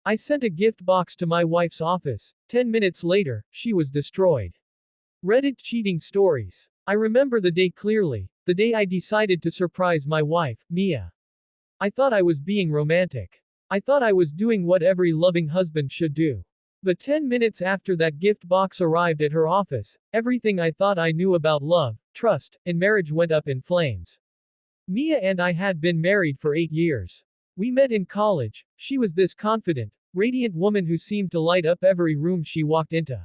I sent a gift box to my wife's office. 10 minutes later, she was destroyed. Reddit cheating stories. I remember the day clearly, the day I decided to surprise my wife, Mia. I thought I was being romantic. I thought I was doing what every loving husband should do. But 10 minutes after that gift box arrived at her office, everything I thought I knew about love, trust, and marriage went up in flames. Mia and I had been married for 8 years. We met in college. She was this confident, radiant woman who seemed to light up every room she walked into.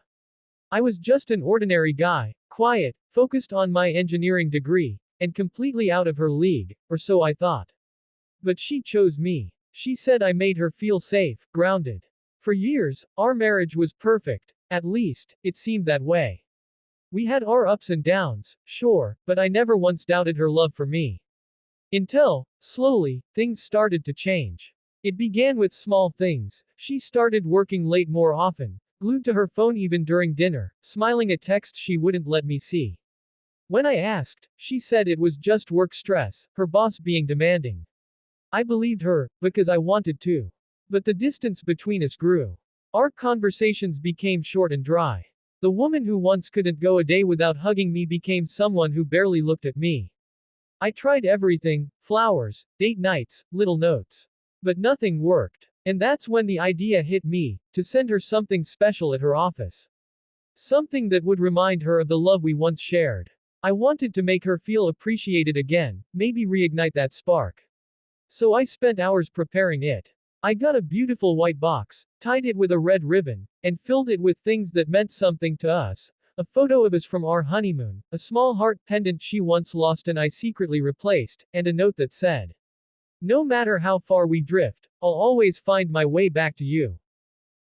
I was just an ordinary guy, quiet, focused on my engineering degree, and completely out of her league, or so I thought. But she chose me. She said I made her feel safe, grounded. For years, our marriage was perfect, at least, it seemed that way. We had our ups and downs, sure, but I never once doubted her love for me. Until, slowly, things started to change. It began with small things. She started working late more often, glued to her phone even during dinner, smiling at texts she wouldn't let me see. When I asked, she said it was just work stress, her boss being demanding. I believed her, because I wanted to. But the distance between us grew. Our conversations became short and dry. The woman who once couldn't go a day without hugging me became someone who barely looked at me. I tried everything, flowers, date nights, little notes. But nothing worked. And that's when the idea hit me, to send her something special at her office. Something that would remind her of the love we once shared. I wanted to make her feel appreciated again, maybe reignite that spark. So I spent hours preparing it. I got a beautiful white box, tied it with a red ribbon, and filled it with things that meant something to us. A photo of us from our honeymoon, a small heart pendant she once lost and I secretly replaced, and a note that said, "No matter how far we drift, I'll always find my way back to you."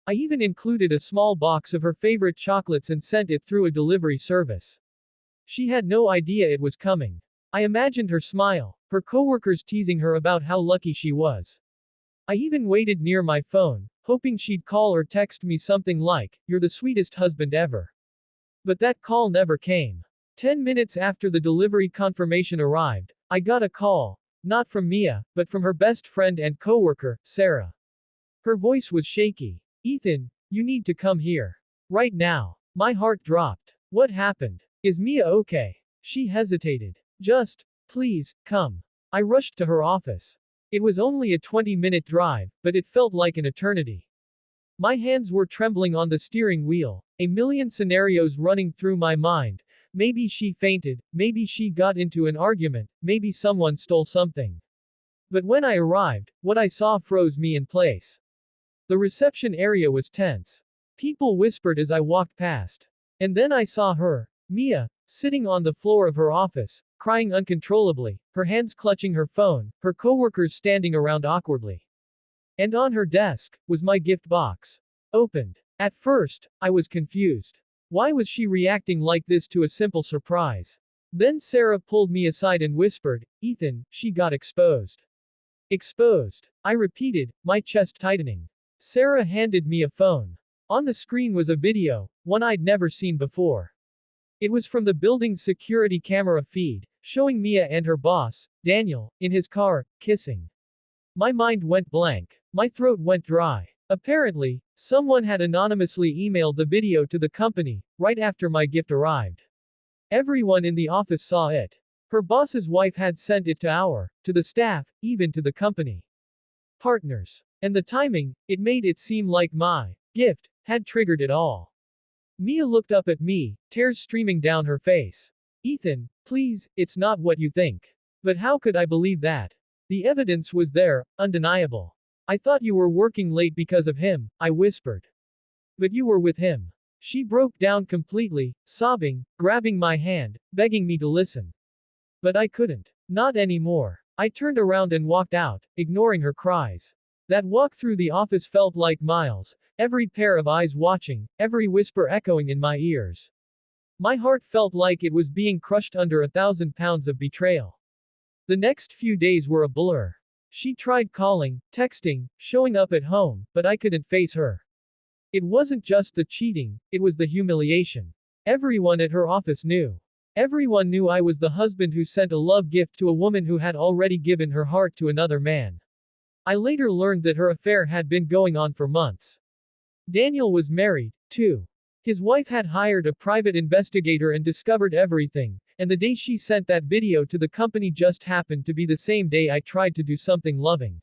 I even included a small box of her favorite chocolates and sent it through a delivery service. She had no idea it was coming. I imagined her smile, her coworkers teasing her about how lucky she was. I even waited near my phone, hoping she'd call or text me something like, "You're the sweetest husband ever." But that call never came. 10 minutes after the delivery confirmation arrived, I got a call, not from Mia, but from her best friend and coworker, Sarah. Her voice was shaky. "Ethan, you need to come here. Right now." My heart dropped. What happened? Is Mia okay? She hesitated. "Just, please, come." I rushed to her office. It was only a 20-minute drive, but it felt like an eternity. My hands were trembling on the steering wheel, a million scenarios running through my mind. Maybe she fainted, maybe she got into an argument, maybe someone stole something. But when I arrived, what I saw froze me in place. The reception area was tense. People whispered as I walked past. And then I saw her, Mia, sitting on the floor of her office, crying uncontrollably, her hands clutching her phone, her coworkers standing around awkwardly. And on her desk was my gift box. Opened. At first, I was confused. Why was she reacting like this to a simple surprise? Then Sarah pulled me aside and whispered, "Ethan, she got exposed." Exposed. I repeated, my chest tightening. Sarah handed me a phone. On the screen was a video, one I'd never seen before. It was from the building's security camera feed, showing Mia and her boss, Daniel, in his car, kissing. My mind went blank. My throat went dry. Apparently, someone had anonymously emailed the video to the company, right after my gift arrived. Everyone in the office saw it. Her boss's wife had sent it to the staff, even to the company partners. And the timing, it made it seem like my gift had triggered it all. Mia looked up at me, tears streaming down her face. "Ethan, please, it's not what you think." But how could I believe that? The evidence was there, undeniable. "I thought you were working late because of him," I whispered. "But you were with him." She broke down completely, sobbing, grabbing my hand, begging me to listen. But I couldn't. Not anymore. I turned around and walked out, ignoring her cries. That walk through the office felt like miles, every pair of eyes watching, every whisper echoing in my ears. My heart felt like it was being crushed under 1,000 pounds of betrayal. The next few days were a blur. She tried calling, texting, showing up at home, but I couldn't face her. It wasn't just the cheating, it was the humiliation. Everyone at her office knew. Everyone knew I was the husband who sent a love gift to a woman who had already given her heart to another man. I later learned that her affair had been going on for months. Daniel was married, too. His wife had hired a private investigator and discovered everything, and the day she sent that video to the company just happened to be the same day I tried to do something loving.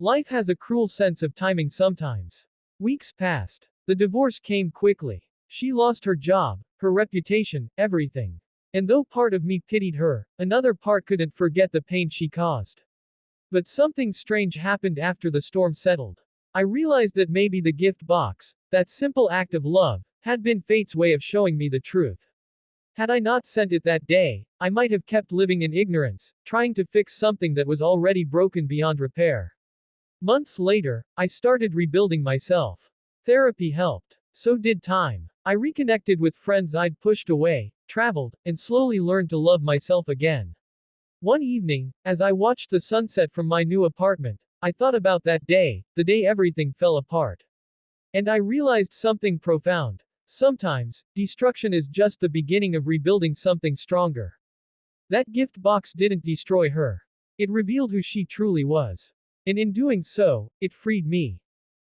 Life has a cruel sense of timing sometimes. Weeks passed. The divorce came quickly. She lost her job, her reputation, everything. And though part of me pitied her, another part couldn't forget the pain she caused. But something strange happened after the storm settled. I realized that maybe the gift box, that simple act of love, had been fate's way of showing me the truth. Had I not sent it that day, I might have kept living in ignorance, trying to fix something that was already broken beyond repair. Months later, I started rebuilding myself. Therapy helped. So did time. I reconnected with friends I'd pushed away, traveled, and slowly learned to love myself again. One evening, as I watched the sunset from my new apartment, I thought about that day, the day everything fell apart. And I realized something profound. Sometimes, destruction is just the beginning of rebuilding something stronger. That gift box didn't destroy her. It revealed who she truly was. And in doing so, it freed me.